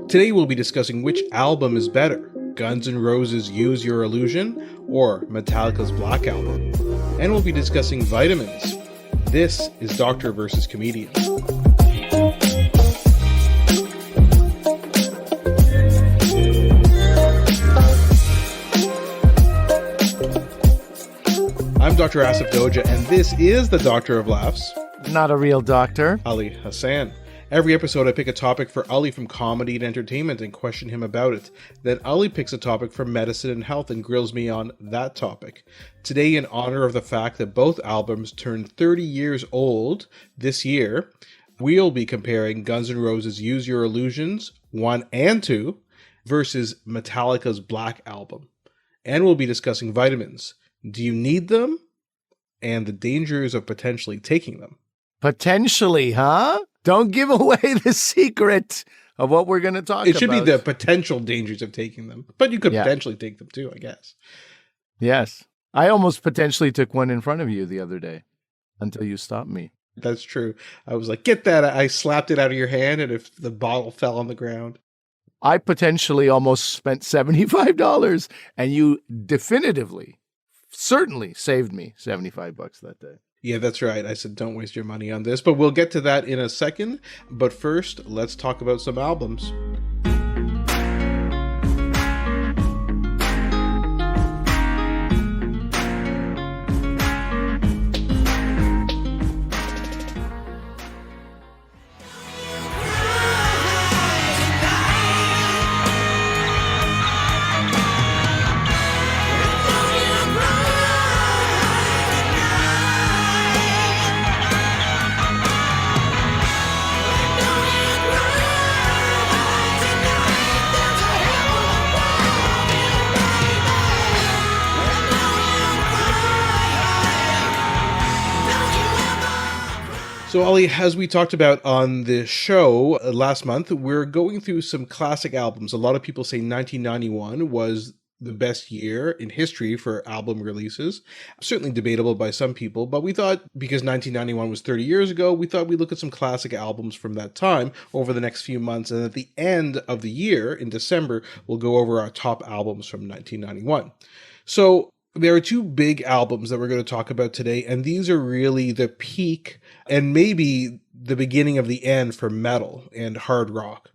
Today we'll be discussing which album is better, Guns N' Roses' Use Your Illusion or Metallica's Black Album. And we'll be discussing vitamins. This is Doctor versus Comedian. I'm Dr. Asif Doja, and this is the Doctor of Laughs. Not a real doctor. Ali Hassan. Every episode I pick a topic for Ali from comedy and entertainment and question him about it. Then Ali picks a topic from medicine and health and grills me on that topic. Today, in honor of the fact that both albums turned 30 years old this year, we'll be comparing Guns N' Roses' Use Your Illusions 1 and 2 versus Metallica's Black Album. And we'll be discussing vitamins. Do you need them? And the dangers of potentially taking them. Potentially, huh? Don't give away the secret of what we're going to talk about. It should be the potential dangers of taking them. But you could potentially take them too, I guess. Yes. I almost potentially took one in front of you the other day until you stopped me. That's true. I was like, get that. I slapped it out of your hand, and if the bottle fell on the ground. I potentially almost spent $75, and you definitively, certainly saved me $75 that day. Yeah, that's right. I said, don't waste your money on this, but we'll get to that in a second. But first, let's talk about some albums. So, Ali, as we talked about on the show last month, we're going through some classic albums. A lot of people say 1991 was the best year in history for album releases. Certainly debatable by some people, but we thought because 1991 was 30 years ago, we thought we'd look at some classic albums from that time over the next few months. And at the end of the year, in December, we'll go over our top albums from 1991. So, there are two big albums that we're going to talk about today, and these are really the peak and maybe the beginning of the end for metal and hard rock.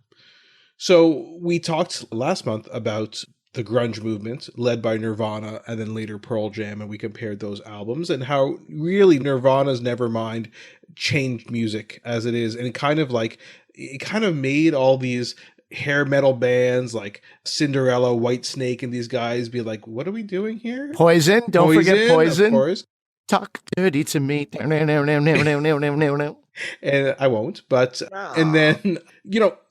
So we talked last month about the grunge movement led by Nirvana and then later Pearl Jam, and we compared those albums and how really Nirvana's Nevermind changed music as it is, and it kind of made all these hair metal bands like Cinderella, Whitesnake, and these guys be like, what are we doing here? Poison. Don't forget Poison. Of course. Talk dirty to me. And I won't, but, and then,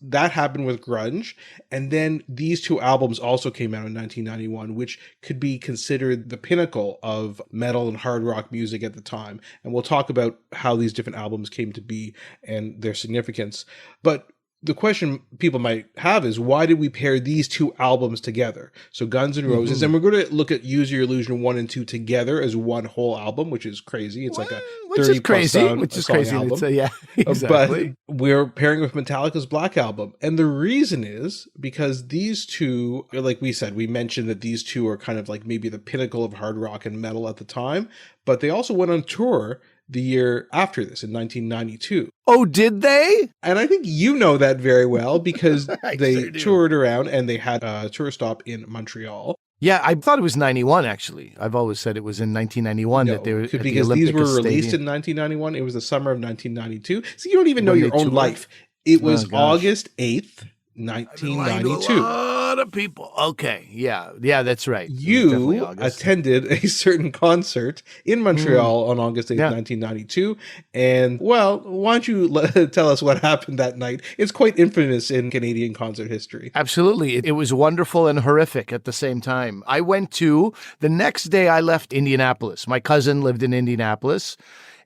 that happened with grunge. And then these two albums also came out in 1991, which could be considered the pinnacle of metal and hard rock music at the time. And we'll talk about how these different albums came to be and their significance. But the question people might have is, why did we pair these two albums together? So Guns N' Roses, and we're going to look at Use Your Illusion 1 and 2 together as one whole album, which is crazy. It's like a 30 plus song album. Yeah, exactly. But we're pairing with Metallica's Black Album. And the reason is because these two, like we said, we mentioned that these two are kind of like maybe the pinnacle of hard rock and metal at the time, but they also went on tour the year after this in 1992. Oh, did they? And I think you know that very well because they toured around and they had a tour stop in Montreal. Yeah, I thought it was 91, actually. I've always said it was in 1991 that they were at because the these were Stadium. released in 1991. It was the summer of 1992. So you don't even know your own life. It was August 8th, 1992. A lot of people. Okay, yeah, that's right. You attended a certain concert in Montreal on August 8th, 1992. And, well, why don't you tell us what happened that night? It's quite infamous in Canadian concert history. Absolutely. It was wonderful and horrific at the same time. The next day I left Indianapolis. My cousin lived in Indianapolis.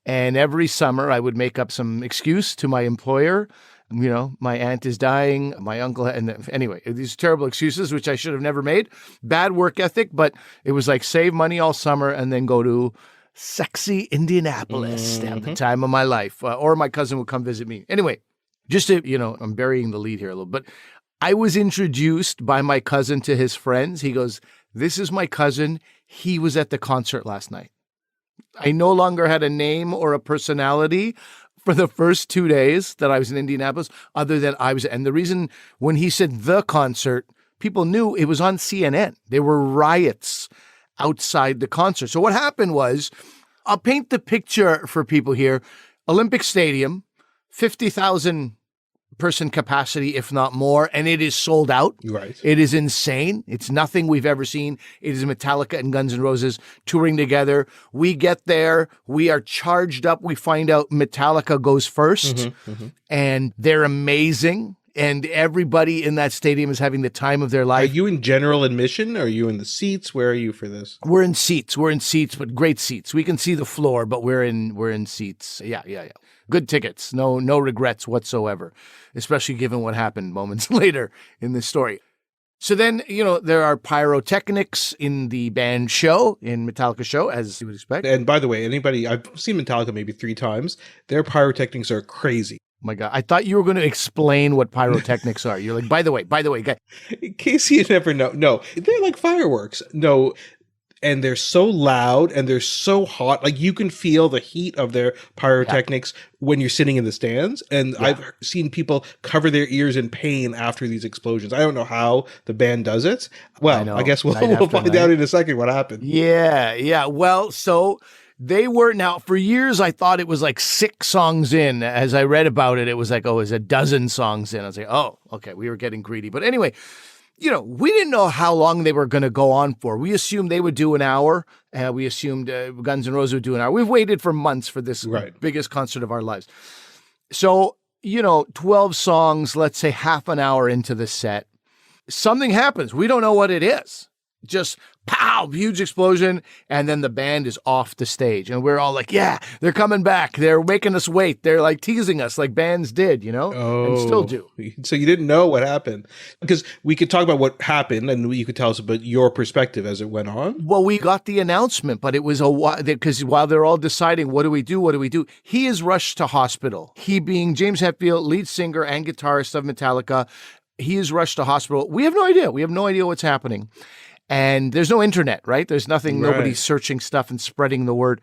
And every summer I would make up some excuse to my employer. My aunt is dying, my uncle, and anyway, these terrible excuses, which I should have never made. Bad work ethic, but it was like save money all summer and then go to sexy Indianapolis to have the time of my life. Or my cousin would come visit me. Anyway, Just to, I'm burying the lead here a little, but I was introduced by my cousin to his friends. He goes, "This is my cousin. He was at the concert last night." I no longer had a name or a personality for the first 2 days that I was in Indianapolis, other than I was. And the reason when he said the concert, people knew it was on CNN. There were riots outside the concert. So what happened was, I'll paint the picture for people here. Olympic Stadium, 50,000 person capacity, if not more, and it is sold out. Right. It is insane. It's nothing we've ever seen. It is Metallica and Guns N' Roses touring together. We get there. We are charged up. We find out Metallica goes first, and they're amazing. And everybody in that stadium is having the time of their Are life. you in general admission? Are you in the seats? Where are you for this? We're in seats. We're in seats, but great seats. We can see the floor, but we're in seats. Yeah. Good tickets. No regrets whatsoever, especially given what happened moments later in this story. So then, there are pyrotechnics in the band show, in Metallica show, as you would expect. And by the way, I've seen Metallica maybe 3 times. Their pyrotechnics are crazy. Oh my God. I thought you were going to explain what pyrotechnics are. You're like, by the way, guy. In case you never know. No, they're like fireworks. No, and they're so loud and they're so hot. Like you can feel the heat of their pyrotechnics when you're sitting in the stands. And I've seen people cover their ears in pain after these explosions. I don't know how the band does it. Well, I guess we'll find out in a second what happened. Yeah. Well, so they were, now for years, I thought it was like 6 songs in. As I read about it, it was like, it's a dozen songs in. I was like, oh, okay, we were getting greedy. But anyway, we didn't know how long they were going to go on for. We assumed they would do an hour. We assumed Guns N' Roses would do an hour. We've waited for months for this biggest concert of our lives. So, 12 songs, let's say half an hour into the set, something happens. We don't know what it is. Just pow, huge explosion, and then the band is off the stage. And we're all like, yeah, they're coming back. They're making us wait. They're like teasing us like bands did, and still do. So you didn't know what happened. Because we could talk about what happened, and you could tell us about your perspective as it went on. Well, we got the announcement, but it was a while, because while they're all deciding, what do we do? He is rushed to hospital. He being James Hetfield, lead singer and guitarist of Metallica, he is rushed to hospital. We have no idea. We have no idea what's happening. And there's no internet, right? There's nothing, nobody's searching stuff and spreading the word.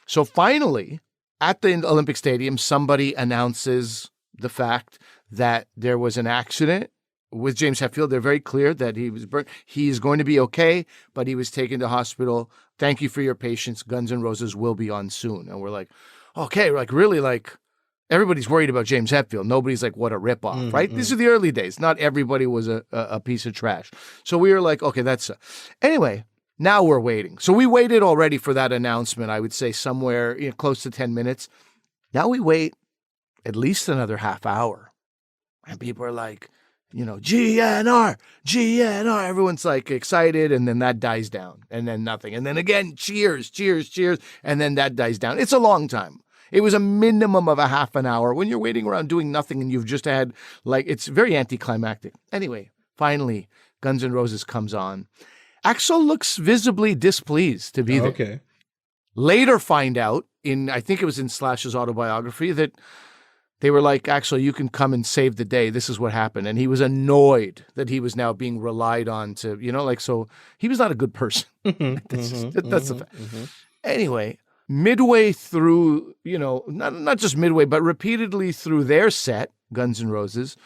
So finally, at the Olympic Stadium, somebody announces the fact that there was an accident with James Hetfield. They're very clear that he was burnt. He is going to be okay, but he was taken to hospital. Thank you for your patience. Guns N' Roses will be on soon. And we're like, okay, really everybody's worried about James Hetfield. Nobody's like, what a ripoff, right? These are the early days. Not everybody was a piece of trash. So we were like, okay, that's anyway, now we're waiting. So we waited already for that announcement, I would say somewhere close to 10 minutes. Now we wait at least another half hour. And people are like, GNR. Everyone's like excited. And then that dies down. And then nothing. And then again, cheers. And then that dies down. It's a long time. It was a minimum of a half an hour when you're waiting around doing nothing and you've just had, it's very anticlimactic. Anyway, finally, Guns N' Roses comes on. Axl looks visibly displeased to be there. Okay. Later find out, I think it was in Slash's autobiography, that they were like, Axl, you can come and save the day. This is what happened. And he was annoyed that he was now being relied on to, so he was not a good person. That's the fact. Anyway, midway through, not just midway, but repeatedly through their set, Guns N' Roses,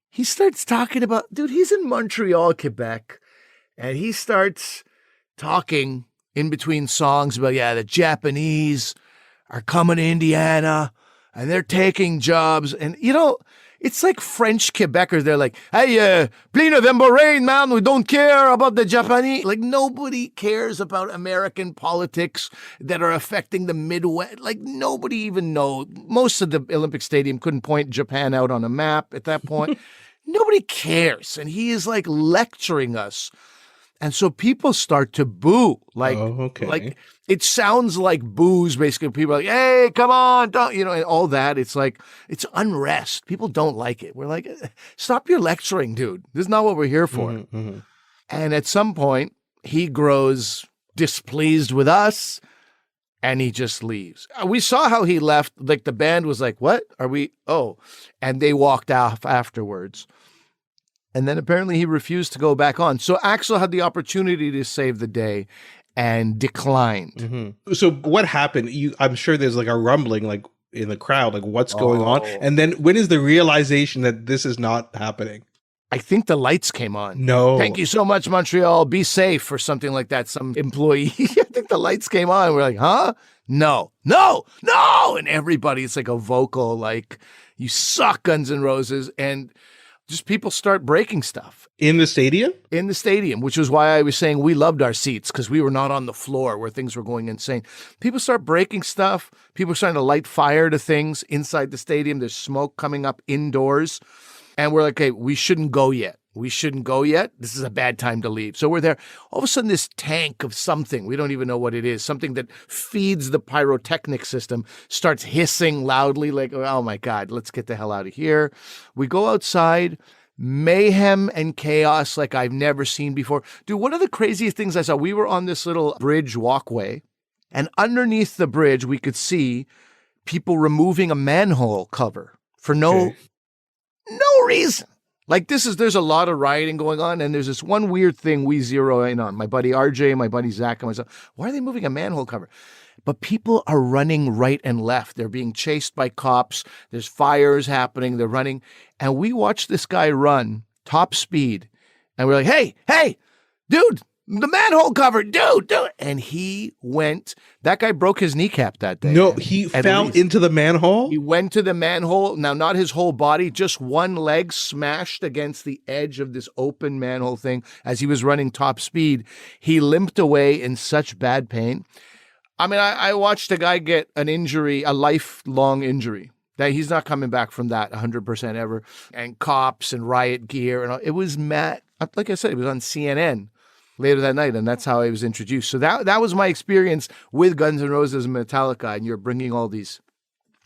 he starts talking about, dude, he's in Montreal, Quebec, and he starts talking in between songs about, the Japanese are coming to Indiana, and they're taking jobs, and, it's like French Quebecers. They're like, hey, please November rain, man. We don't care about the Japanese. Like, nobody cares about American politics that are affecting the Midwest. Like, nobody even knows. Most of the Olympic Stadium couldn't point Japan out on a map at that point. Nobody cares. And he is like lecturing us. And so people start to boo. Like it sounds like boos, basically. People are like, hey, come on, don't, and all that. It's like, it's unrest. People don't like it. We're like, stop your lecturing, dude. This is not what we're here for. And at some point, he grows displeased with us. and he just leaves. We saw how he left. Like the band was like, what are we? Oh, and they walked off afterwards. And then apparently he refused to go back on. So Axl had the opportunity to save the day and declined. Mm-hmm. So what happened? I'm sure there's like a rumbling like in the crowd, like what's going on? And then when is the realization that this is not happening? I think the lights came on. No. Thank you so much, Montreal. Be safe, or something like that. Some employee. I think the lights came on. We're like, huh? No. And everybody, it's like a vocal, like, you suck, Guns N' Roses. And just people start breaking stuff. In the stadium? In the stadium, which was why I was saying we loved our seats, because we were not on the floor where things were going insane. People start breaking stuff. People are starting to light fire to things inside the stadium. There's smoke coming up indoors. And we're like, okay, we shouldn't go yet. This is a bad time to leave. So we're there. All of a sudden, this tank of something, we don't even know what it is, something that feeds the pyrotechnic system, starts hissing loudly like, oh my God, let's get the hell out of here. We go outside, mayhem and chaos like I've never seen before. Dude, one of the craziest things I saw, we were on this little bridge walkway, and underneath the bridge, we could see people removing a manhole cover for no reason. Like there's a lot of rioting going on, and there's this one weird thing we zero in on. My buddy RJ, my buddy Zach, and myself. Why are they moving a manhole cover? But people are running right and left. They're being chased by cops. There's fires happening. They're running. And we watched this guy run top speed. And we're like, hey, dude, the manhole cover, dude. And he went, that guy broke his kneecap that day. No, he fell into the manhole? He went to the manhole. Now, not his whole body, just one leg smashed against the edge of this open manhole thing as he was running top speed. He limped away in such bad pain. I mean, I watched a guy get an injury, a lifelong injury. That he's not coming back from that 100% ever. And cops and riot gear. And all. It was mad. Like I said, it was on CNN later that night, and that's how I was introduced. So that was my experience with Guns N' Roses and Metallica, and you're bringing all these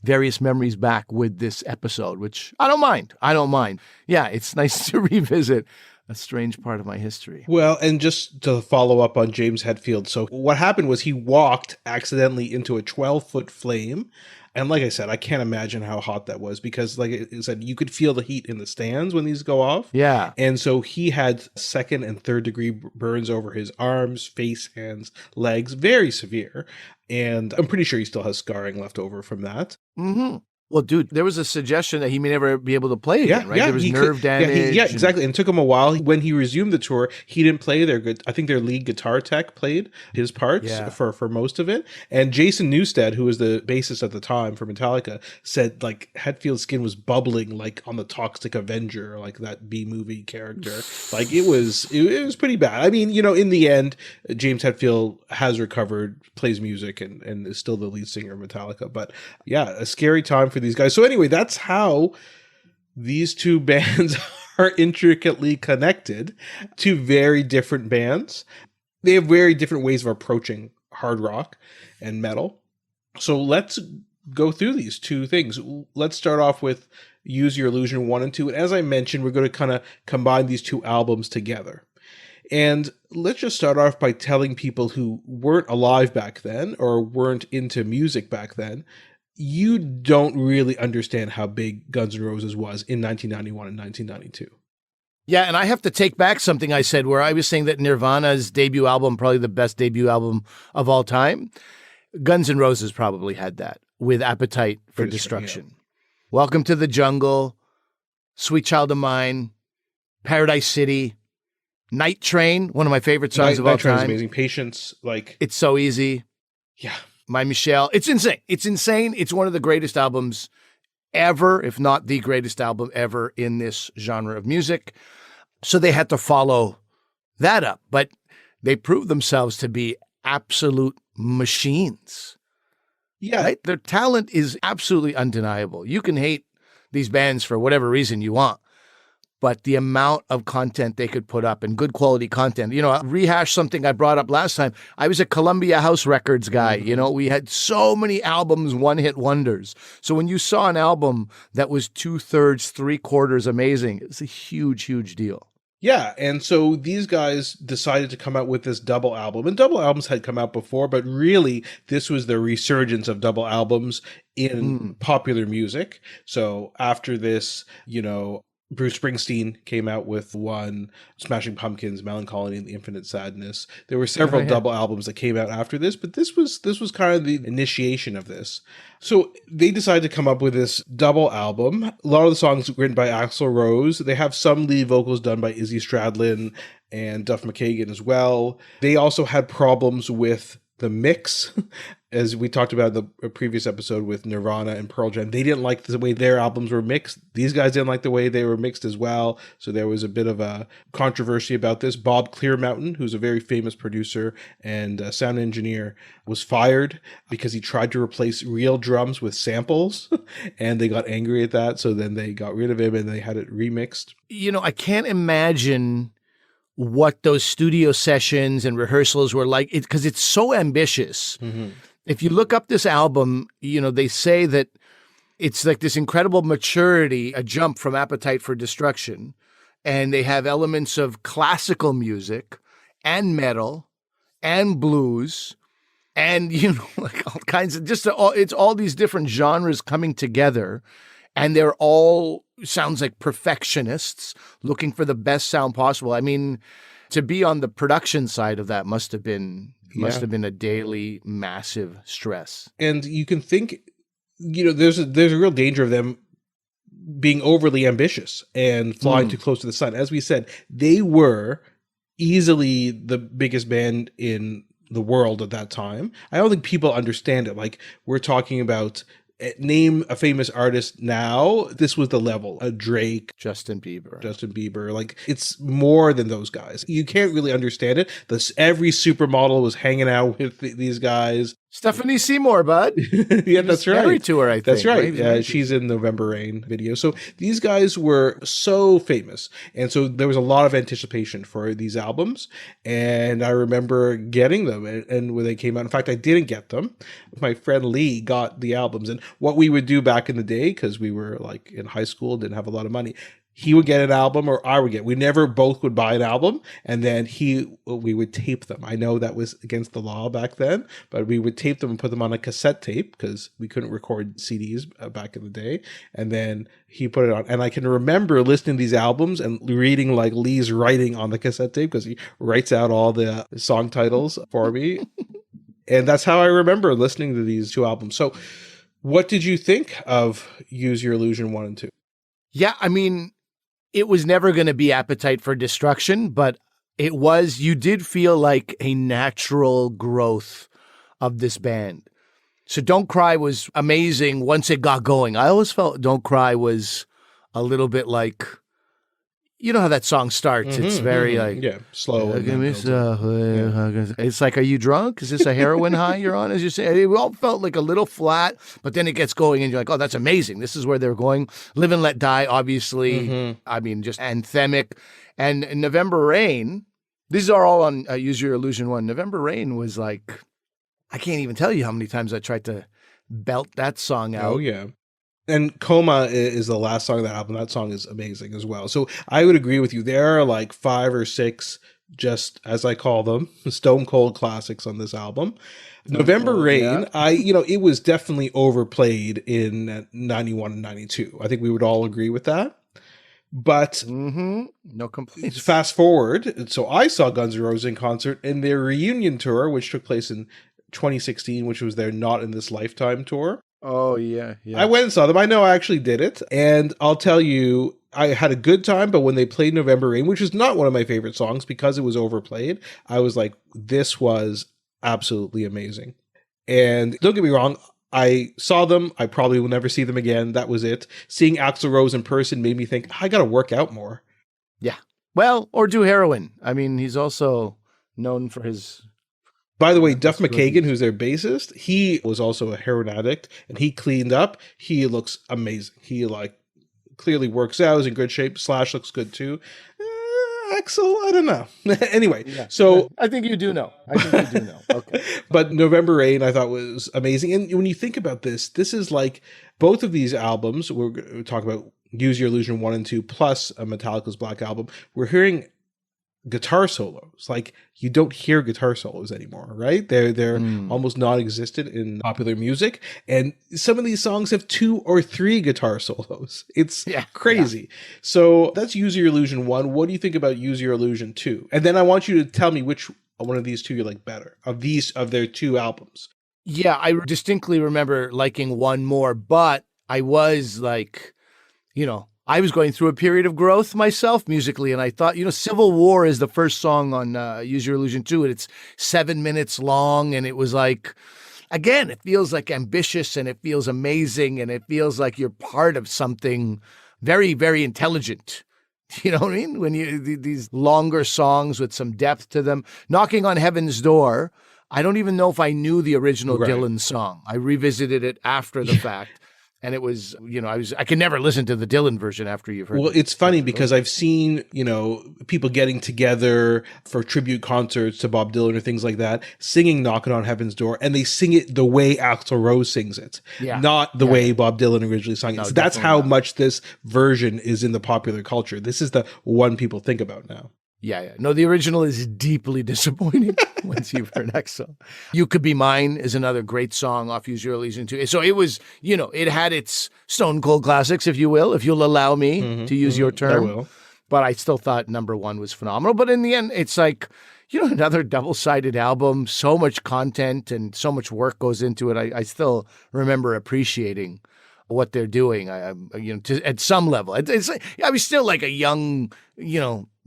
various memories back with this episode, which I don't mind. Yeah, it's nice to revisit a strange part of my history. Well, and just to follow up on James Hetfield, so what happened was he walked accidentally into a 12-foot flame. And like I said, I can't imagine how hot that was because, like I said, you could feel the heat in the stands when these go off. Yeah. And so he had second and third degree burns over his arms, face, hands, legs, very severe. And I'm pretty sure he still has scarring left over from that. Mm-hmm. Well, dude, there was a suggestion that he may never be able to play again, right? There was nerve damage. Yeah, exactly. And it took him a while. When he resumed the tour, he didn't play I think their lead guitar tech played his parts for most of it. And Jason Newsted, who was the bassist at the time for Metallica, said like Hetfield's skin was bubbling like on the Toxic Avenger, like that B-movie character. Like it was pretty bad. I mean, in the end, James Hetfield has recovered, plays music, and is still the lead singer of Metallica. But yeah, a scary time for these guys. So anyway, that's how these two bands are intricately connected. Two very different bands. They have very different ways of approaching hard rock and metal. So let's go through these two things. Let's start off with Use Your Illusion 1 and 2. And as I mentioned, we're going to kind of combine these two albums together. And let's just start off by telling people who weren't alive back then or weren't into music back then, you don't really understand how big Guns N' Roses was in 1991 and 1992. Yeah, and I have to take back something I said where I was saying that Nirvana's debut album, probably the best debut album of all time. Guns N' Roses probably had that with Appetite for Destruction. Sure, yeah. Welcome to the Jungle, Sweet Child of Mine, Paradise City, Night Train, one of my favorite songs of all time. Night Train is amazing. Patience, like... It's So Easy. Yeah. My Michelle. It's insane. It's one of the greatest albums ever, if not the greatest album ever in this genre of music. So they had to follow that up, but they proved themselves to be absolute machines. Yeah. Right? Their talent is absolutely undeniable. You can hate these bands for whatever reason you want, but the amount of content they could put up and good quality content, I'll rehash something I brought up last time. I was a Columbia House Records guy. We had so many albums, one-hit wonders. So when you saw an album that was 2/3, 3/4 amazing, it's a huge, huge deal. Yeah, and so these guys decided to come out with this double album. And double albums had come out before, but really this was the resurgence of double albums in popular music. So after this, Bruce Springsteen came out with one, Smashing Pumpkins, Melancholy and the Infinite Sadness. There were several double albums that came out after this, but this was kind of the initiation of this. So they decided to come up with this double album. A lot of the songs written by Axl Rose. They have some lead vocals done by Izzy Stradlin and Duff McKagan as well. They also had problems with the mix, as we talked about in the previous episode with Nirvana and Pearl Jam. They didn't like the way their albums were mixed. These guys didn't like the way they were mixed as well. So there was a bit of a controversy about this. Bob Clearmountain, who's a very famous producer and sound engineer, was fired because he tried to replace real drums with samples, and they got angry at that. So then they got rid of him and they had it remixed. I can't imagine what those studio sessions and rehearsals were like, because it's so ambitious. Mm-hmm. If you look up this album, they say that it's like this incredible maturity, a jump from Appetite for Destruction. And they have elements of classical music and metal and blues and, like all kinds of it's all these different genres coming together. And they're all sounds like perfectionists looking for the best sound possible. I mean, to be on the production side of that must have been a daily massive stress. And you can think, there's a real danger of them being overly ambitious and flying too close to the sun. As we said, they were easily the biggest band in the world at that time. I don't think people understand it. Like, we're talking about, name a famous artist now. This was the level. Drake, Justin Bieber. Like, it's more than those guys. You can't really understand it. Every supermodel was hanging out with these guys. Stephanie Seymour, bud. Yeah, that's right. Married to her, I think. That's right. She's in November Rain video. So these guys were so famous. And so there was a lot of anticipation for these albums. And I remember getting them. And when they came out, in fact, I didn't get them. My friend Lee got the albums. And what we would do back in the day, because we were like in high school, didn't have a lot of money, he would get an album or I would get. We never both would buy an album, and then we would tape them. I know that was against the law back then, but we would tape them and put them on a cassette tape because we couldn't record CDs back in the day. And then he put it on, and I can remember listening to these albums and reading like Lee's writing on the cassette tape because he writes out all the song titles for me, and that's how I remember listening to these two albums. So, what did you think of Use Your Illusion 1 and 2? Yeah, I mean, it was never going to be Appetite for Destruction, but you did feel like a natural growth of this band. So Don't Cry was amazing once it got going. I always felt Don't Cry was a little bit like, you know how that song starts. Mm-hmm, it's very slow. It's like, are you drunk? Is this a heroin high you're on? As you say, it all felt like a little flat, but then it gets going and you're like, oh, that's amazing. This is where they're going. Live and Let Die, obviously. Mm-hmm. I mean, just anthemic. And November Rain, these are all on Use Your Illusion 1. November Rain was like, I can't even tell you how many times I tried to belt that song out. Oh, yeah. And Coma is the last song of that album. That song is amazing as well. So I would agree with you. There are like 5 or 6, just as I call them, stone cold classics on this album. November Rain, yeah. It was definitely overplayed in 91 and 92. I think we would all agree with that. But no complaints. Fast forward. So I saw Guns N' Roses in concert in their reunion tour, which took place in 2016, which was their Not in This Lifetime tour. Oh, yeah. I went and saw them. I know I actually did it. And I'll tell you, I had a good time, but when they played November Rain, which is not one of my favorite songs because it was overplayed, I was like, this was absolutely amazing. And don't get me wrong, I saw them. I probably will never see them again. That was it. Seeing Axl Rose in person made me think, I got to work out more. Yeah. Well, or do heroin. I mean, he's also known for his... By the way, Duff McKagan, who's their bassist, he was also a heroin addict, and he cleaned up. He looks amazing. He clearly works out, is in good shape. Slash looks good too. Axl, I don't know. Anyway, so I think you do know. Okay. But November Rain, I thought was amazing. And when you think about this is like both of these albums. We're going to talk about Use Your Illusion 1 and 2 plus Metallica's Black Album, we're hearing guitar solos. Like, you don't hear guitar solos anymore, right? They're almost non-existent in popular music, and some of these songs have 2 or 3 guitar solos. It's crazy. So that's Use Your Illusion 1. What do you think about Use Your Illusion 2? And then I want you to tell me which one of these two you like better of their 2 albums. Yeah, I distinctly remember liking 1 more, but I was like, I was going through a period of growth myself musically, and I thought, Civil War is the first song on Use Your Illusion 2, and it's 7 minutes long, and it was like, again, it feels like ambitious, and it feels amazing, and it feels like you're part of something very, very intelligent. You know what I mean? When these longer songs with some depth to them. Knocking on Heaven's Door, I don't even know if I knew the original Dylan song. I revisited it after the fact. And it was, I can never listen to the Dylan version after you've heard. Well, it's funny because I've seen, people getting together for tribute concerts to Bob Dylan or things like that, singing Knocking on Heaven's Door, and they sing it the way Axl Rose sings it, not the way Bob Dylan originally sang it. No, so that's how much this version is in the popular culture. This is the one people think about now. Yeah. No, the original is deeply disappointing once you've heard next song. You Could Be Mine is another great song off Use Your Illusion 2. So it was, it had its stone cold classics, if you will, if you'll allow me to use your term. I will. But I still thought number 1 was phenomenal. But in the end, it's like, another double-sided album, so much content and so much work goes into it. I still remember appreciating what they're doing, at some level. I was still like a young,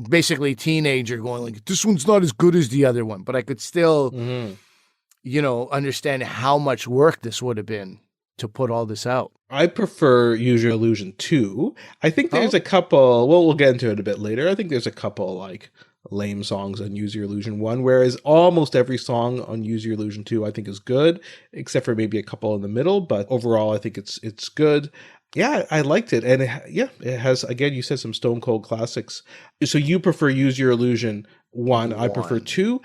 basically teenager going like, this one's not as good as the other one, but I could still, understand how much work this would have been to put all this out. I prefer Use Your Illusion 2. I think there's a couple, we'll get into it a bit later. I think there's a couple like lame songs on Use Your Illusion 1, whereas almost every song on Use Your Illusion 2 I think is good, except for maybe a couple in the middle, but overall I think it's good. Yeah, I liked it. And it has, again, you said some stone cold classics. So you prefer Use Your Illusion 1, I prefer 2.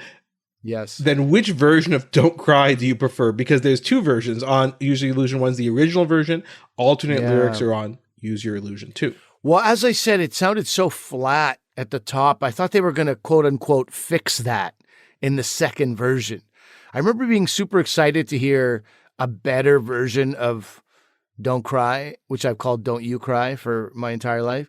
Yes. Then which version of Don't Cry do you prefer? Because there's 2 versions. On Use Your Illusion 1's the original version, alternate lyrics are on Use Your Illusion 2. Well, as I said, it sounded so flat at the top. I thought they were going to quote unquote fix that in the second version. I remember being super excited to hear a better version of Don't Cry, which I've called Don't You Cry for my entire life.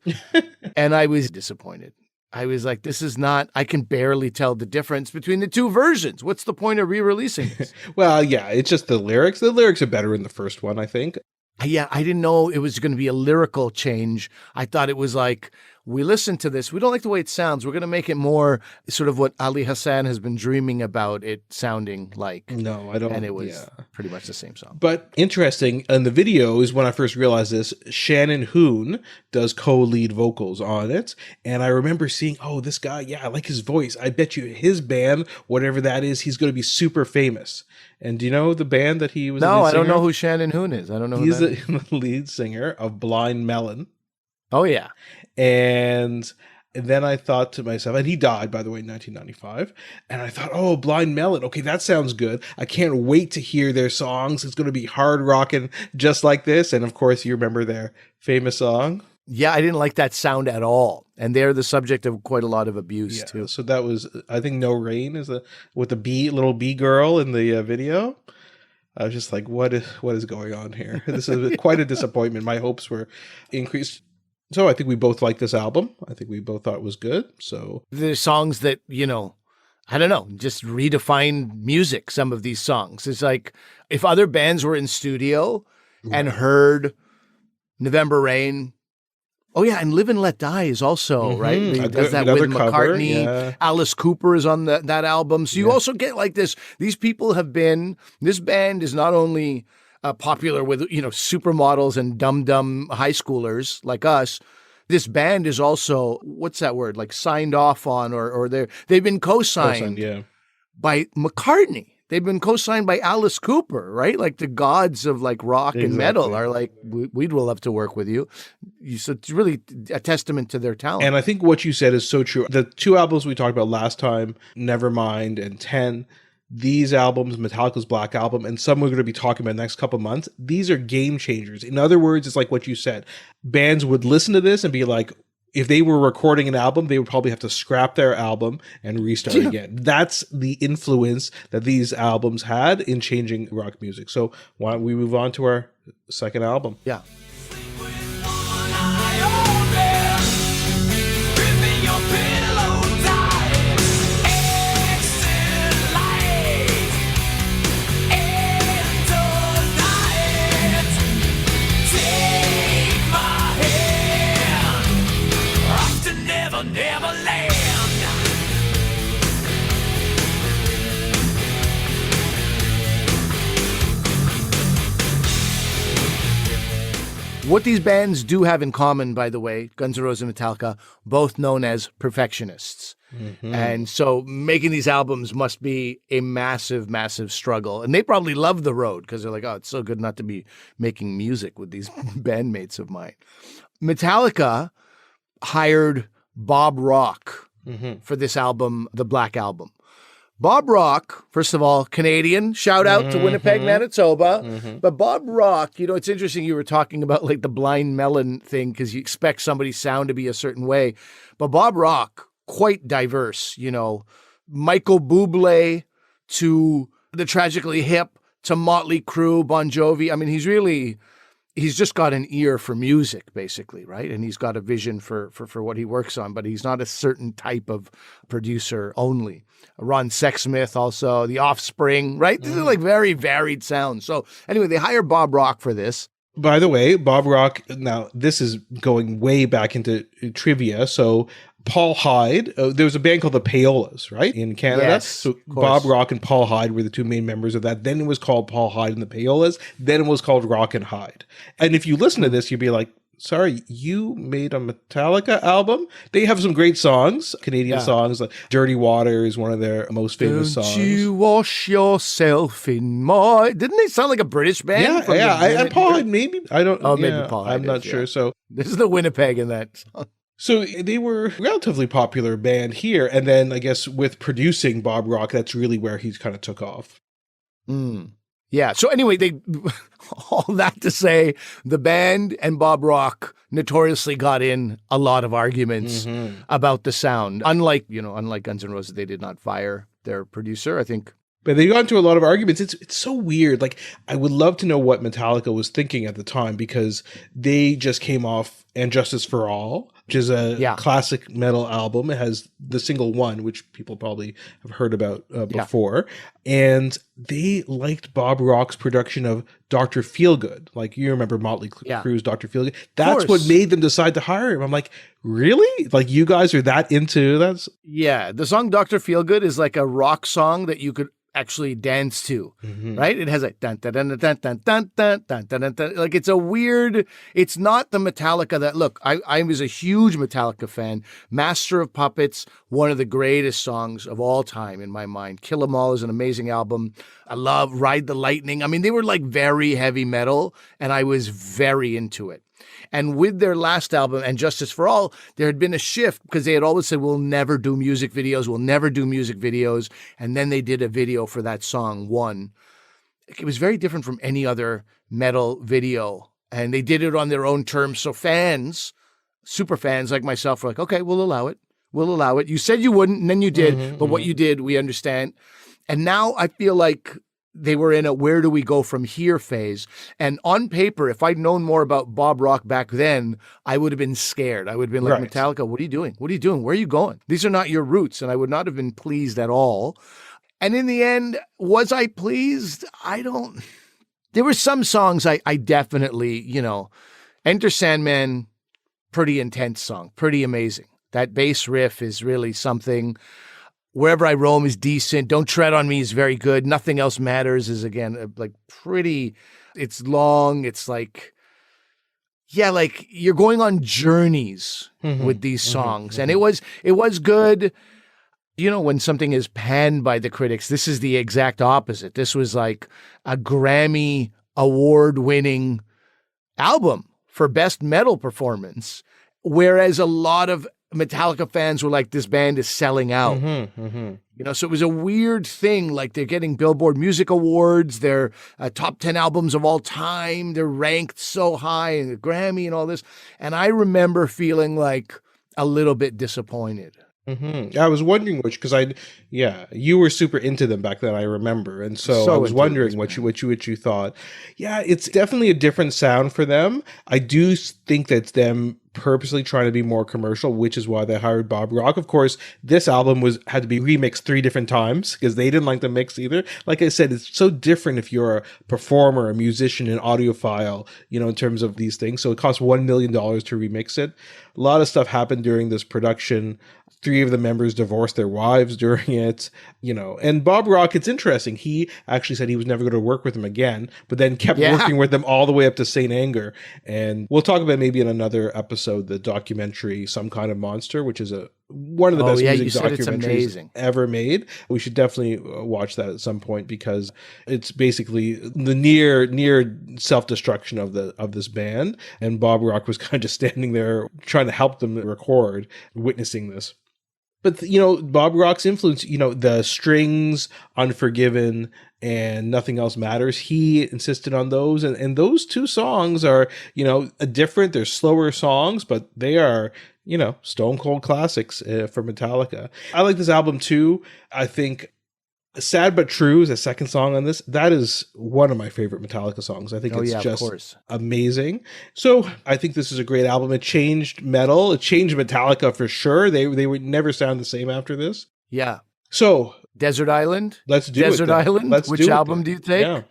And I was disappointed. I was like, this is not, I can barely tell the difference between the 2 versions. What's the point of re-releasing this? Well, yeah, it's just the lyrics. The lyrics are better in the first one, I think. Yeah, I didn't know it was going to be a lyrical change. I thought it was like, we listened to this. We don't like the way it sounds. We're going to make it more sort of what Ali Hassan has been dreaming about it sounding like. No, I don't. And it was pretty much the same song. But interesting, in the video is when I first realized this, Shannon Hoon does co-lead vocals on it. And I remember seeing, this guy, I like his voice. I bet you his band, whatever that is, he's going to be super famous. And do you know the band that he was? No, I don't know who Shannon Hoon is. I don't know who that is. He's the lead singer of Blind Melon. Oh, yeah. And then I thought to myself, and he died, by the way, in 1995. And I thought, Blind Melon. Okay, that sounds good. I can't wait to hear their songs. It's going to be hard rocking just like this. And of course, you remember their famous song. Yeah, I didn't like that sound at all. And they're the subject of quite a lot of abuse, too. So that was, I think, No Rain is with the little bee girl in the video. I was just like, what is going on here? This is quite a disappointment. My hopes were increased. So I think we both liked this album. I think we both thought it was good. So there's songs that, I don't know, just redefine music, some of these songs. It's like if other bands were in studio and heard November Rain. Oh, yeah, and Live and Let Die is also, right? He does that with McCartney. Yeah. Alice Cooper is on that album. So you also get like this. These people this band is not only popular with, supermodels and dumb high schoolers like us. This band is also, what's that word? Like signed off on or they've been co-signed by McCartney. They've been co-signed by Alice Cooper, right? Like the gods of like rock and metal are like, we'd love to work with you. So it's really a testament to their talent. And I think what you said is so true. The 2 albums we talked about last time, Nevermind and 10, these albums, Metallica's Black Album, and some we're going to be talking about in the next couple of months, these are game changers. In other words, it's like what you said. Bands would listen to this and be like, if they were recording an album, they would probably have to scrap their album and restart again. That's the influence that these albums had in changing rock music. So why don't we move on to our second album? Yeah. What these bands do have in common, by the way, Guns N' Roses and Metallica, both known as perfectionists. Mm-hmm. And so making these albums must be a massive, massive struggle. And they probably love the road because they're like, oh, it's so good not to be making music with these bandmates of mine. Metallica hired Bob Rock for this album, the Black Album. Bob Rock, first of all, Canadian, shout out to Winnipeg, Manitoba. But Bob Rock, it's interesting you were talking about like the blind melon thing because you expect somebody's sound to be a certain way. But Bob Rock, quite diverse, Michael Bublé to the Tragically Hip to Motley Crue, Bon Jovi. I mean, he's just got an ear for music, basically, right? And he's got a vision for what he works on, but he's not a certain type of producer only. Ron Sexsmith also, The Offspring, right? These are like very varied sounds. So anyway, they hire Bob Rock for this. By the way, Bob Rock, now this is going way back into trivia. So Paul Hyde, there was a band called the Payolas, right, in Canada. Yes, so Bob Rock and Paul Hyde were the two main members of that. Then it was called Paul Hyde and the Payolas. Then it was called Rock and Hyde. And if you listen to this, you'd be like, sorry, you made a Metallica album? They have some great songs, Canadian songs. Like Dirty Water is one of their most famous songs. Don't you wash yourself in my... Didn't they sound like a British band? And Paul Hyde, maybe. I don't... Oh, maybe Paul Hyde. I'm not sure. So this is the Winnipeg in that song. So they were a relatively popular band here. And then I guess with producing Bob Rock, that's really where he kind of took off. Yeah. So anyway, all that to say, the band and Bob Rock notoriously got in a lot of arguments about the sound. Unlike Guns N' Roses, they did not fire their producer, I think. But they got into a lot of arguments. It's so weird. Like, I would love to know what Metallica was thinking at the time because they just came off And Justice for All, which is a classic metal album. It has the single One, which people probably have heard about before. And they liked Bob Rock's production of Dr. Feelgood. Like, you remember Motley Crue's Dr. Feelgood. That's what made them decide to hire him. I'm like, really? Like, you guys are that into that? Yeah. The song Dr. Feelgood is like a rock song that you could actually dance to, right? It has like dun dun dun dun dun dun dun dun dun dun. Like it's a weird. It's not the Metallica that. Look, I was a huge Metallica fan. Master of Puppets, one of the greatest songs of all time in my mind. Kill 'Em All is an amazing album. I love Ride the Lightning. I mean, they were like very heavy metal, and I was very into it. And with their last album, And Justice for All, there had been a shift because they had always said, we'll never do music videos. We'll never do music videos. And then they did a video for that song, One. It was very different from any other metal video. And they did it on their own terms. So fans, super fans like myself were like, okay, we'll allow it. We'll allow it. You said you wouldn't, and then you did. But what you did, we understand. And now I feel like they were in a where do we go from here phase. And on paper, if I'd known more about Bob Rock back then, I would have been scared. I would have been like, Metallica, what are you doing? What are you doing? Where are you going? These are not your roots. And I would not have been pleased at all. And in the end, was I pleased? There were some songs I definitely, Enter Sandman, pretty intense song, pretty amazing. That bass riff is really something. Wherever I Roam is decent. Don't Tread on Me is very good. Nothing Else Matters is, again, like pretty, it's long. It's like, like you're going on journeys with these songs. And it was good. When something is panned by the critics, this is the exact opposite. This was like a Grammy award-winning album for best metal performance. Whereas a lot of Metallica fans were like, this band is selling out. So it was a weird thing. Like, they're getting Billboard Music Awards, they're top 10 albums of all time, they're ranked so high, and the Grammy and all this. And I remember feeling like a little bit disappointed. I was wondering which, you were super into them back then, I remember, and so I was wondering what you thought. Yeah, it's definitely a different sound for them. I do think that's them purposely trying to be more commercial, which is why they hired Bob Rock. Of course, this album had to be remixed 3 different times because they didn't like the mix either. Like I said, it's so different if you're a performer, a musician, an audiophile, in terms of these things. So it costs $1 million to remix it. A lot of stuff happened during this production. 3 of the members divorced their wives during it, and Bob Rock, it's interesting. He actually said he was never going to work with them again, but then kept working with them all the way up to Saint Anger. And we'll talk about maybe in another episode, the documentary, Some Kind of Monster, which is one of the best music documentaries ever made. We should definitely watch that at some point because it's basically the near self-destruction of this band. And Bob Rock was kind of just standing there trying to help them record, witnessing this. But, Bob Rock's influence, the Strings, Unforgiven, and Nothing Else Matters, he insisted on those. And those 2 songs are, different. They're slower songs, but they are, stone cold classics for Metallica. I like this album too. I think Sad But True is the second song on this. That is one of my favorite Metallica songs. I think it's just amazing. So I think this is a great album. It changed metal. It changed Metallica for sure. They would never sound the same after this. Yeah. So Desert Island. Let's do Desert Island. Which album do you take? Yeah.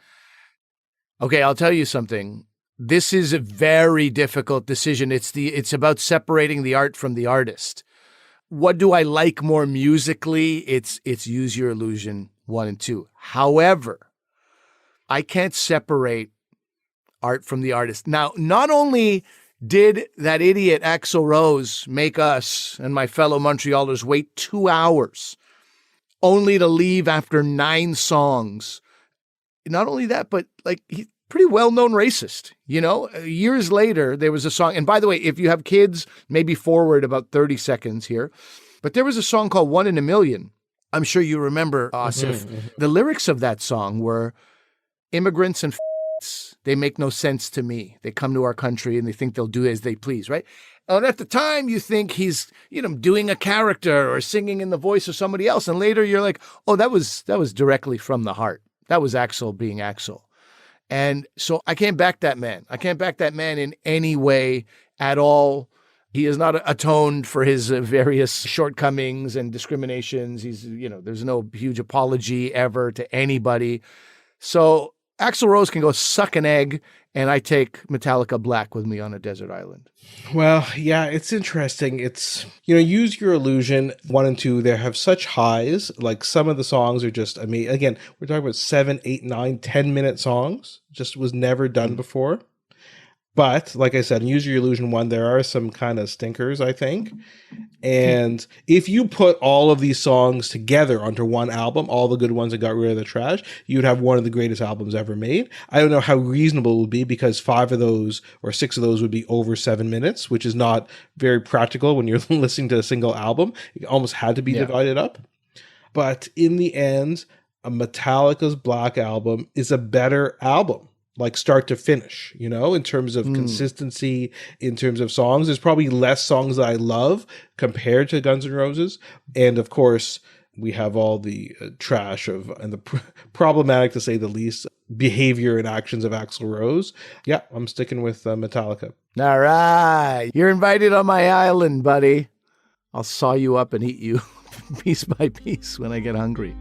Okay, I'll tell you something. This is a very difficult decision. It's about separating the art from the artist. What do I like more musically? It's Use Your Illusion 1 and 2. However, I can't separate art from the artist. Now, not only did that idiot Axl Rose make us and my fellow Montrealers wait 2 hours only to leave after 9 songs. Not only that, but he's pretty well-known racist. Years later, there was a song. And by the way, if you have kids, maybe forward about 30 seconds here. But there was a song called 1 in a Million. I'm sure you remember, Asif. The lyrics of that song were, immigrants and they make no sense to me. They come to our country and they think they'll do as they please, right? And at the time, you think he's, doing a character or singing in the voice of somebody else. And later you're like, oh, that was directly from the heart. That was Axl being Axl. And so I can't back that man. I can't back that man in any way at all. He has not atoned for his various shortcomings and discriminations. He's, there's no huge apology ever to anybody. So Axl Rose can go suck an egg, and I take Metallica Black with me on a desert island. Well, yeah, it's interesting. It's, Use Your Illusion 1 and 2, they have such highs. Like, some of the songs are just amazing. Again, we're talking about 7, 8, 9, 10-minute songs. Just was never done before. But, like I said, in Use Your Illusion 1, there are some kind of stinkers, I think. And if you put all of these songs together onto one album, all the good ones and got rid of the trash, you'd have one of the greatest albums ever made. I don't know how reasonable it would be because 5 of those or 6 of those would be over 7 minutes, which is not very practical when you're listening to a single album. It almost had to be divided up. But in the end, a Metallica's Black Album is a better album. Like start to finish, in terms of consistency, in terms of songs. There's probably less songs that I love compared to Guns N' Roses. And of course, we have all the trash and the problematic, to say the least, behavior and actions of Axl Rose. Yeah, I'm sticking with Metallica. All right. You're invited on my island, buddy. I'll saw you up and eat you piece by piece when I get hungry.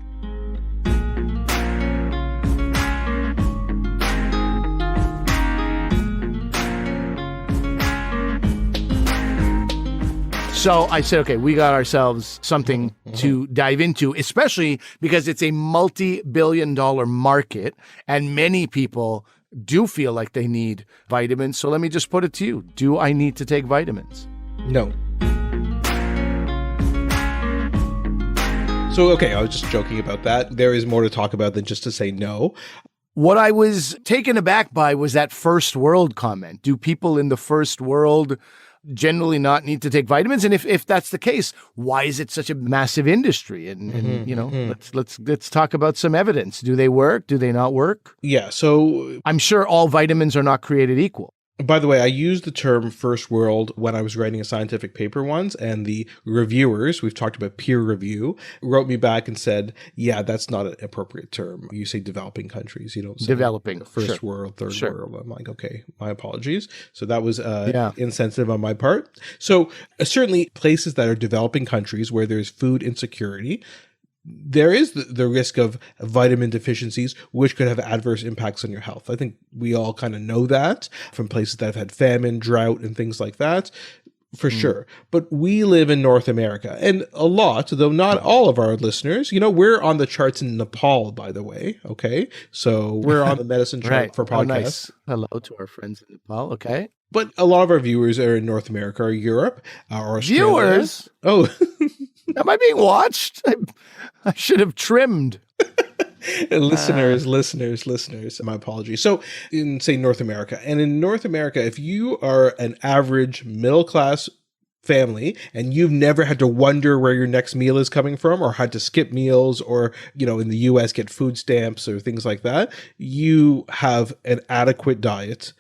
So I said, okay, we got ourselves something to dive into, especially because it's a multi-billion-dollar market and many people do feel like they need vitamins. So let me just put it to you. Do I need to take vitamins? No. So, okay, I was just joking about that. There is more to talk about than just to say no. What I was taken aback by was that first world comment. Do people in the first world generally not need to take vitamins? And if that's the case, why is it such a massive industry? And let's talk about some evidence. Do they work? Do they not work? Yeah. So I'm sure all vitamins are not created equal. by the way, I used the term first world when I was writing a scientific paper once, and the reviewers, we've talked about peer review, wrote me back and said, yeah, that's not an appropriate term. You say developing countries, you don't say Developing. first world, third world. I'm like, okay, my apologies. So that was insensitive on my part. So certainly places that are developing countries where there's food insecurity, there is the risk of vitamin deficiencies, which could have adverse impacts on your health. I think we all kind of know that from places that have had famine, drought, and things like that, for sure. But we live in North America, and a lot, though not all of our listeners, we're on the charts in Nepal, by the way. Okay. So we're on the medicine chart for podcasts. Nice. Hello to our friends in Nepal. Okay. But a lot of our viewers are in North America or Europe or Australia. Viewers? Oh. Am I being watched? I should have trimmed. listeners, my apologies. So in, say, North America, and in North America, if you are an average middle-class family and you've never had to wonder where your next meal is coming from or had to skip meals or, in the US get food stamps or things like that, you have an adequate diet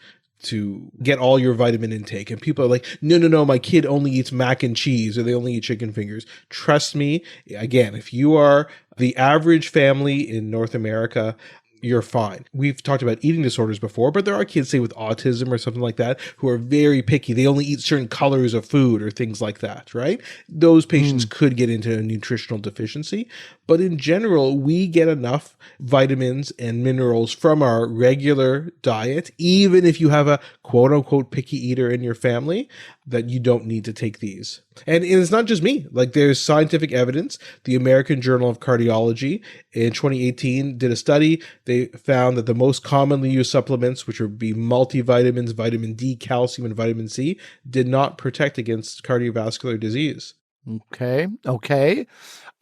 to get all your vitamin intake. And people are like, no, my kid only eats mac and cheese or they only eat chicken fingers. Trust me, again, if you are the average family in North America, you're fine. We've talked about eating disorders before, but there are kids, say, with autism or something like that, who are very picky. They only eat certain colors of food or things like that, right? Those patients could get into a nutritional deficiency. But in general, we get enough vitamins and minerals from our regular diet, even if you have a quote unquote picky eater in your family, that you don't need to take these. And it's not just me. Like, there's scientific evidence. The American Journal of Cardiology in 2018 did a study. They found that the most commonly used supplements, which would be multivitamins, vitamin D, calcium, and vitamin C, did not protect against cardiovascular disease. Okay.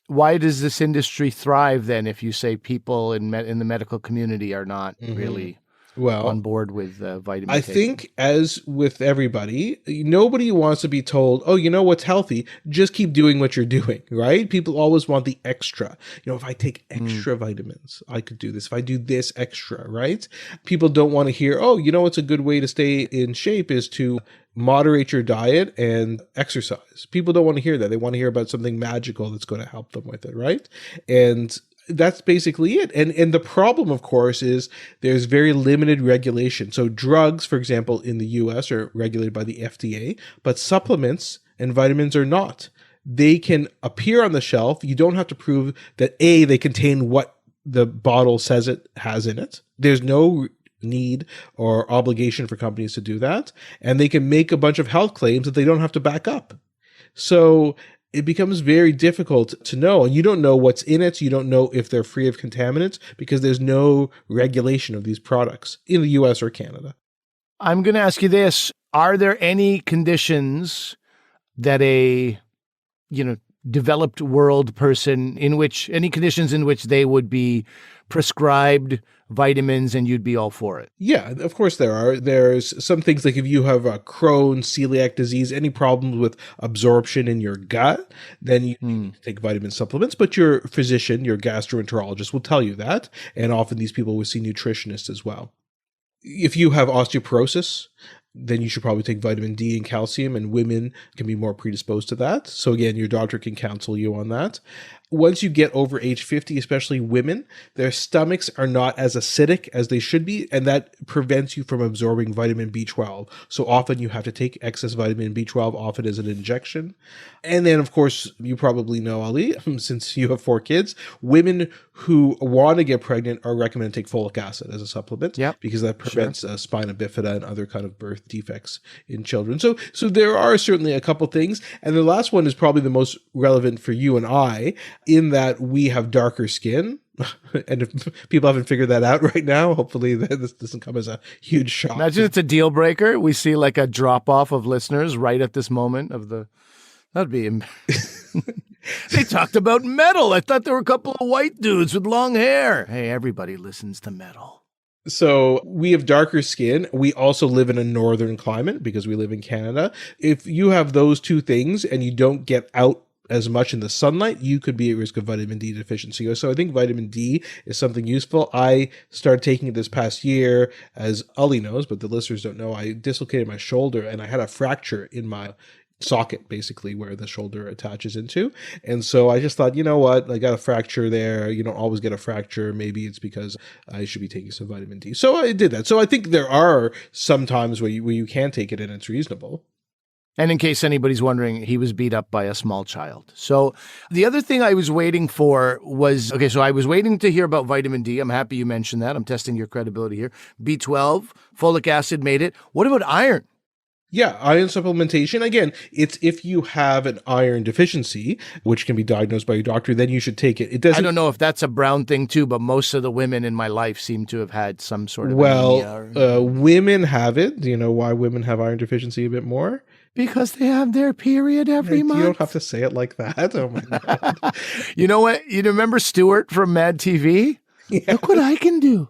Why does this industry thrive then if you say people in the medical community are not really on board with vitamin I think, as with everybody, nobody wants to be told, oh, you know what's healthy? Just keep doing what you're doing, right? People always want the extra. If I take extra vitamins, I could do this. If I do this extra, right? People don't want to hear, oh, what's a good way to stay in shape is to moderate your diet and exercise. People don't want to hear that. They want to hear about something magical that's going to help them with it, right? And that's basically it. And the problem, of course, is there's very limited regulation. So drugs, for example, in the US are regulated by the FDA, but supplements and vitamins are not. They can appear on the shelf. You don't have to prove that they contain what the bottle says it has in it. There's no need or obligation for companies to do that. And they can make a bunch of health claims that they don't have to back up. So it becomes very difficult to know. And you don't know what's in it. You don't know if they're free of contaminants because there's no regulation of these products in the US or Canada. I'm going to ask you this. Are there any conditions that a, developed world person any conditions in which they would be prescribed vitamins and you'd be all for it? Yeah, of course there are. There's some things like if you have a Crohn's, celiac disease, any problems with absorption in your gut, then you need to take vitamin supplements. But your physician, your gastroenterologist will tell you that. And often these people will see nutritionists as well. If you have osteoporosis, then you should probably take vitamin D and calcium, and women can be more predisposed to that. So again, your doctor can counsel you on that. Once you get over age 50, especially women, their stomachs are not as acidic as they should be, and that prevents you from absorbing vitamin B12. So often you have to take excess vitamin B12, often as an injection. And then, of course, you probably know, Ali, since you have 4 kids, women who want to get pregnant are recommended to take folic acid as a supplement because that prevents spina bifida and other kind of birth defects in children. So there are certainly a couple things. And the last one is probably the most relevant for you and I, in that we have darker skin. And if people haven't figured that out right now, hopefully this doesn't come as a huge shock. Imagine it's a deal breaker. We see like a drop off of listeners right at this moment that'd be They talked about metal. I thought there were a couple of white dudes with long hair. Hey, everybody listens to metal. So we have darker skin. We also live in a northern climate because we live in Canada. If you have those two things and you don't get out as much in the sunlight, you could be at risk of vitamin D deficiency. So I think vitamin D is something useful. I started taking it this past year, as Ollie knows, but the listeners don't know. I dislocated my shoulder and I had a fracture in my socket, basically where the shoulder attaches into. And so I just thought, you know what, I got a fracture there. You don't always get a fracture. Maybe it's because I should be taking some vitamin D. So I did that. So I think there are some times where you can take it and it's reasonable. And in case anybody's wondering, he was beat up by a small child. So the other thing I was waiting for was, okay, so I was waiting to hear about vitamin D. I'm happy you mentioned that. I'm testing your credibility here. B12, folic acid made it. What about iron? Yeah, iron supplementation. Again, it's if you have an iron deficiency, which can be diagnosed by your doctor, then you should take it. It doesn't. I don't know if that's a brown thing too, but most of the women in my life seem to have had some sort of anemia. Women have it. Do you know why women have iron deficiency a bit more? Because they have their period every month. You don't have to say it like that. Oh my God. You know what? You remember Stuart from Mad TV? Yeah. Look what I can do.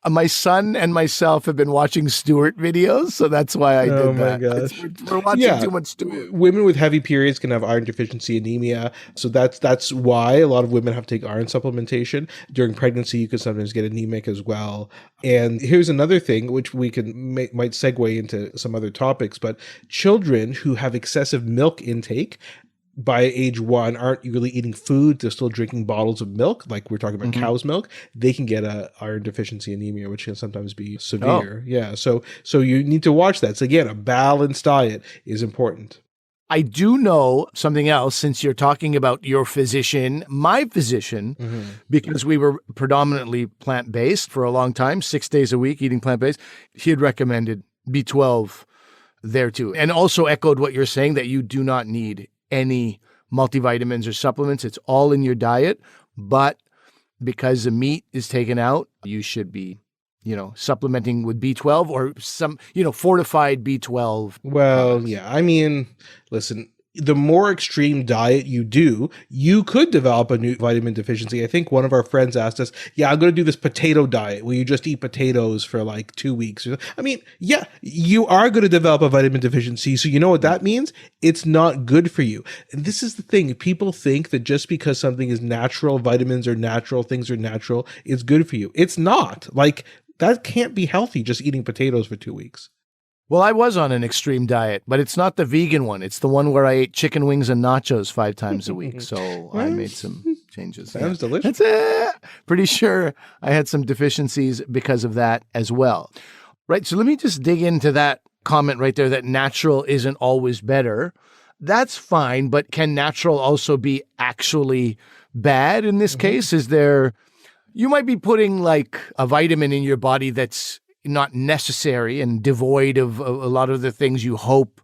My son and myself have been watching Stuart videos, so that's why I did that. Oh my gosh. We're watching too much Stuart. Women with heavy periods can have iron deficiency anemia, so that's why a lot of women have to take iron supplementation. During pregnancy, you can sometimes get anemic as well. And here's another thing, which we can might segue into some other topics, but children who have excessive milk intake by age 1 aren't really eating food, they're still drinking bottles of milk, like we're talking about cow's milk, they can get a iron deficiency anemia, which can sometimes be severe. Yeah, so you need to watch that. So again, a balanced diet is important. I do know something else, since you're talking about your physician, my physician, because we were predominantly plant-based for a long time, 6 days a week eating plant-based, he had recommended B12 there too, and also echoed what you're saying, that you do not need any multivitamins or supplements. It's all in your diet, but because the meat is taken out, you should be, supplementing with B12 or some, fortified B12. Well, products. yeah, I mean, listen, the more extreme diet you do, you could develop a new vitamin deficiency. I think one of our friends asked us, yeah, I'm going to do this potato diet where you just eat potatoes for like 2 weeks. I mean, yeah, you are going to develop a vitamin deficiency. So you know what that means? It's not good for you. And this is the thing. People think that just because something is natural, vitamins are natural, things are natural, it's good for you. It's not. Like, that can't be healthy, just eating potatoes for 2 weeks. Well, I was on an extreme diet, but it's not the vegan one. It's the one where I ate chicken wings and nachos 5 times a week. So I made some changes. Sounds delicious. That's it. Pretty sure I had some deficiencies because of that as well. Right. So let me just dig into that comment right there, that natural isn't always better. That's fine. But can natural also be actually bad in this case? You might be putting like a vitamin in your body that's not necessary and devoid of a lot of the things you hope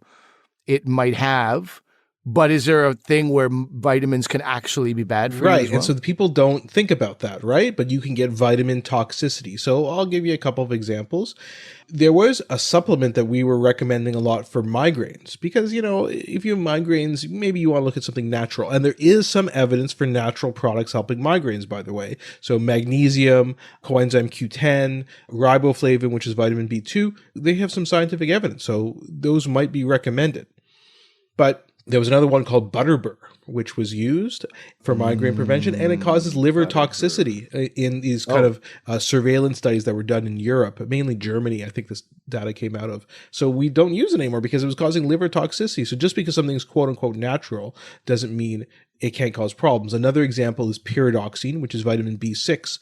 it might have. But is there a thing where vitamins can actually be bad for you as well? And so the people don't think about that, right? But you can get vitamin toxicity. So I'll give you a couple of examples. There was a supplement that we were recommending a lot for migraines because, if you have migraines, maybe you want to look at something natural. And there is some evidence for natural products helping migraines, by the way. So magnesium, coenzyme Q10, riboflavin, which is vitamin B2, they have some scientific evidence. So those might be recommended. But there was another one called Butterbur, which was used for migraine prevention, and it causes liver toxicity in these kind of surveillance studies that were done in Europe, mainly Germany. I think this data came out of. So we don't use it anymore because it was causing liver toxicity. So just because something's quote unquote natural doesn't mean it can't cause problems. Another example is Pyridoxine, which is vitamin B6.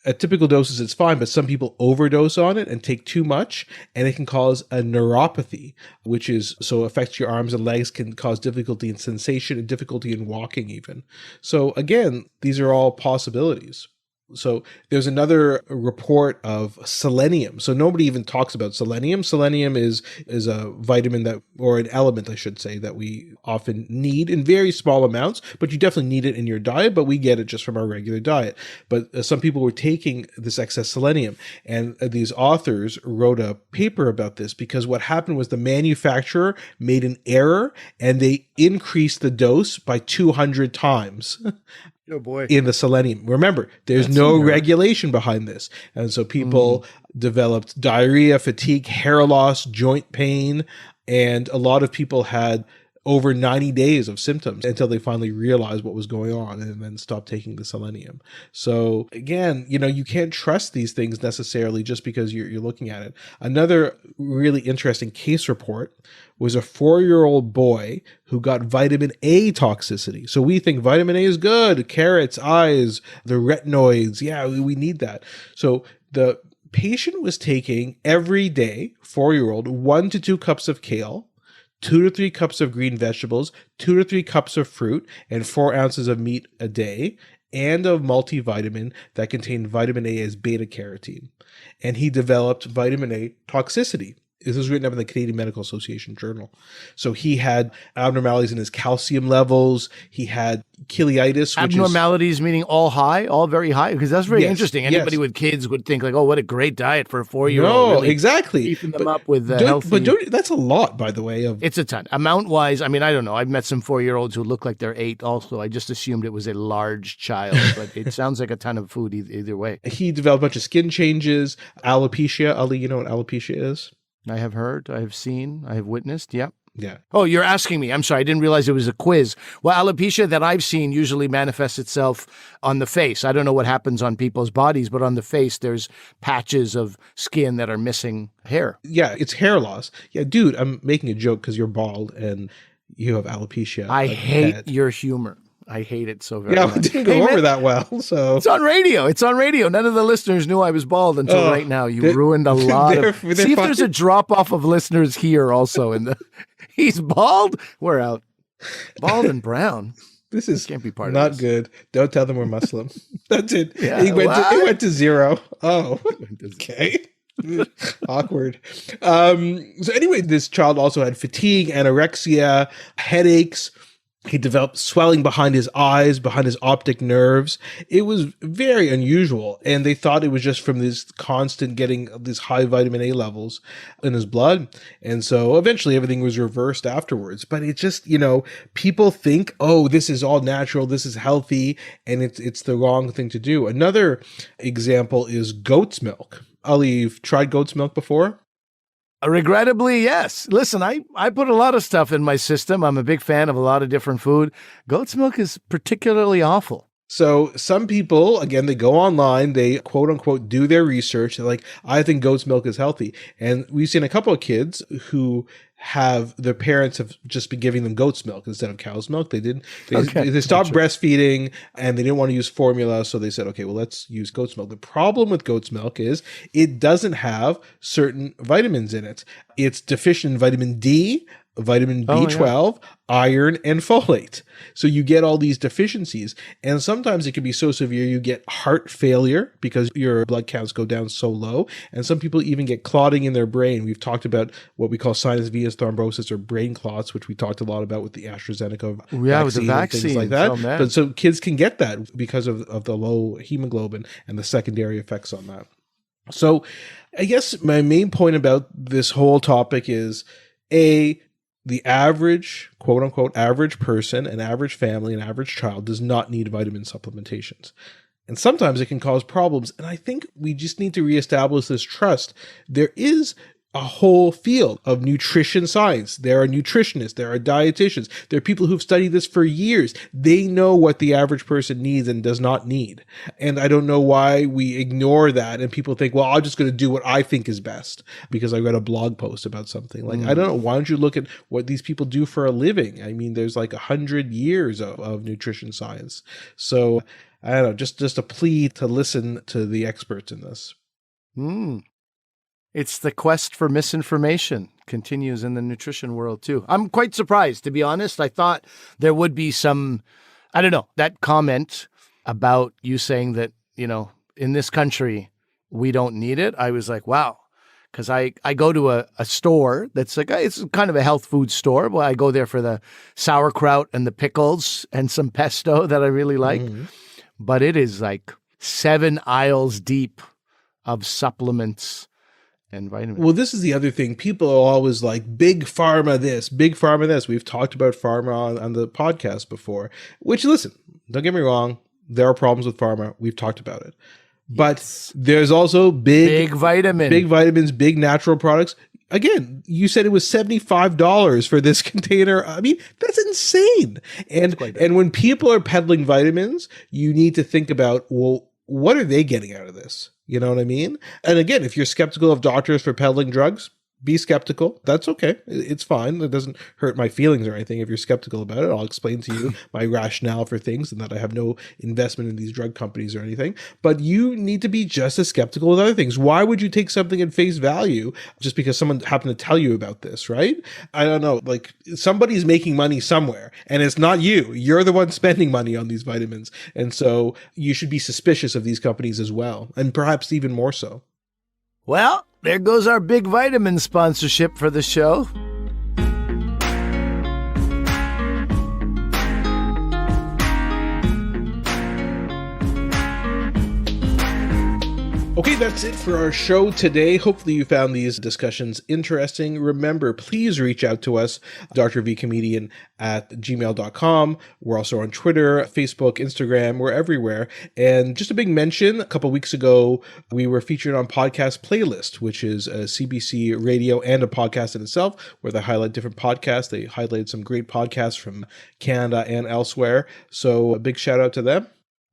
At typical doses, it's fine, but some people overdose on it and take too much, and it can cause a neuropathy, which affects your arms and legs, can cause difficulty in sensation and difficulty in walking even. So again, these are all possibilities. So there's another report of selenium. So nobody even talks about selenium. Selenium is a vitamin or an element, I should say, that we often need in very small amounts, but you definitely need it in your diet, but we get it just from our regular diet. But some people were taking this excess selenium, and these authors wrote a paper about this because what happened was the manufacturer made an error and they increased the dose by 200 times. Oh boy. in the selenium. Remember, there's That's no a nerd. regulation behind this. And so people developed diarrhea, fatigue, hair loss, joint pain, and a lot of people had over 90 days of symptoms until they finally realized what was going on and then stopped taking the selenium. So again, you can't trust these things necessarily just because you're looking at it. Another really interesting case report was a 4-year-old boy who got vitamin A toxicity. So we think vitamin A is good, carrots, eyes, the retinoids. Yeah, we need that. So the patient was taking every day, 4-year-old, 1 to 2 cups of kale, 2 to 3 cups of green vegetables, 2 to 3 cups of fruit, and 4 ounces of meat a day, and a multivitamin that contained vitamin A as beta carotene. And he developed vitamin A toxicity. This was written up in the Canadian Medical Association Journal. So he had abnormalities in his calcium levels. He had ileitis, which Abnormalities meaning all high, all very high? Because that's very Yes, interesting. Anybody yes. with kids would think like, oh, what a great diet for a 4-year-old. No, Really exactly. beefing them up with healthy. But that's a lot, by the way. It's a ton. Amount-wise, I mean, I don't know. I've met some 4-year-olds who look like they're 8 also. I just assumed it was a large child, but it sounds like a ton of food either way. He developed a bunch of skin changes, alopecia. Ali, you know what alopecia is? I have heard, I have seen, I have witnessed. Yep. Yeah. Oh, you're asking me. I'm sorry. I didn't realize it was a quiz. Well, alopecia that I've seen usually manifests itself on the face. I don't know what happens on people's bodies, but on the face, there's patches of skin that are missing hair. Yeah, it's hair loss. Yeah, dude, I'm making a joke because you're bald and you have alopecia. I hate head. your humor. I hate it so very Yeah, much. it didn't go over that well. So It's on radio. It's on radio. None of the listeners knew I was bald until right now. You ruined a lot of... they're See if fine. there's a drop-off of listeners here also. He's bald? We're out. Bald and brown. This is Can't be part of not this. good. Don't tell them we're Muslim. That's it. Yeah, it went to 0. Oh, to okay. Awkward. So anyway, this child also had fatigue, anorexia, headaches. He developed swelling behind his eyes, behind his optic nerves. It was very unusual. And they thought it was just from this constant getting these high vitamin A levels in his blood. And so eventually everything was reversed afterwards. But it just, people think, oh, this is all natural. This is healthy. And it's the wrong thing to do. Another example is goat's milk. Ali, you've tried goat's milk before? Regrettably, yes. Listen, I put a lot of stuff in my system. I'm a big fan of a lot of different food. Goat's milk is particularly awful. So some people, again, they go online, they quote unquote do their research. They're like, I think goat's milk is healthy. And we've seen a couple of kids who have their parents have just been giving them goat's milk instead of cow's milk. They stopped breastfeeding and they didn't want to use formula. So they said, okay, well, let's use goat's milk. The problem with goat's milk is it doesn't have certain vitamins in it. It's deficient in vitamin D, vitamin B12, iron, and folate. So you get all these deficiencies. And sometimes it can be so severe you get heart failure because your blood counts go down so low. And some people even get clotting in their brain. We've talked about what we call sinus venous thrombosis or brain clots, which we talked a lot about with the AstraZeneca vaccine, with the vaccine and things like that. Oh, man. But so kids can get that because of the low hemoglobin and the secondary effects on that. So I guess my main point about this whole topic is the average, quote unquote, average person, an average family, an average child does not need vitamin supplementations. And sometimes it can cause problems. And I think we just need to reestablish this trust. There is a whole field of nutrition science. There are nutritionists, there are dietitians, there are people who've studied this for years. They know what the average person needs and does not need. And I don't know why we ignore that and people think, well, I'm just going to do what I think is best because I read a blog post about something. Like, I don't know, why don't you look at what these people do for a living? I mean, there's like 100 years of nutrition science. So I don't know, just a plea to listen to the experts in this. It's the quest for misinformation continues in the nutrition world too. I'm quite surprised, to be honest. I thought there would be some, I don't know, that comment about you saying that, in this country, we don't need it. I was like, wow. Because I go to a store that's like, it's kind of a health food store. Well, I go there for the sauerkraut and the pickles and some pesto that I really like. But it is like 7 aisles deep of supplements and vitamins. Well, this is the other thing. People are always like, big pharma this, big pharma this. We've talked about pharma on the podcast before, which, listen, don't get me wrong. There are problems with pharma. We've talked about it. But Yes. there's also big vitamins, big natural products. Again, you said it was $75 for this container. I mean, that's insane. And when people are peddling vitamins, you need to think about, well, what are they getting out of this? You know what I mean? And again, if you're skeptical of doctors for peddling drugs, be skeptical. That's okay. It's fine. It doesn't hurt my feelings or anything. If you're skeptical about it, I'll explain to you my rationale for things and that I have no investment in these drug companies or anything. But you need to be just as skeptical with other things. Why would you take something at face value just because someone happened to tell you about this, right? I don't know. Like, somebody's making money somewhere and it's not you. You're the one spending money on these vitamins. And so you should be suspicious of these companies as well, and perhaps even more so. Well, there goes our big vitamin sponsorship for the show. Okay, that's it for our show today. Hopefully you found these discussions interesting. Remember, please reach out to us, drvcomedian at gmail.com. We're also on Twitter, Facebook, Instagram. We're everywhere. And just a big mention, a couple weeks ago, we were featured on Podcast Playlist, which is a CBC radio and a podcast in itself, where they highlight different podcasts. They highlighted some great podcasts from Canada and elsewhere. So a big shout out to them.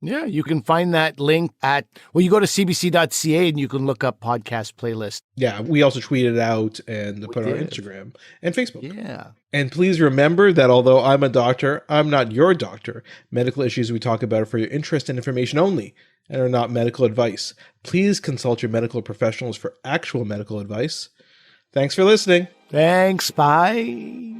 Yeah, you can find that link at, well, you go to cbc.ca and you can look up podcast playlist. Yeah, we also tweeted it out and put it on Instagram and Facebook. Yeah. And please remember that although I'm a doctor, I'm not your doctor. Medical issues we talk about are for your interest and information only and are not medical advice. Please consult your medical professionals for actual medical advice. Thanks for listening. Thanks. Bye.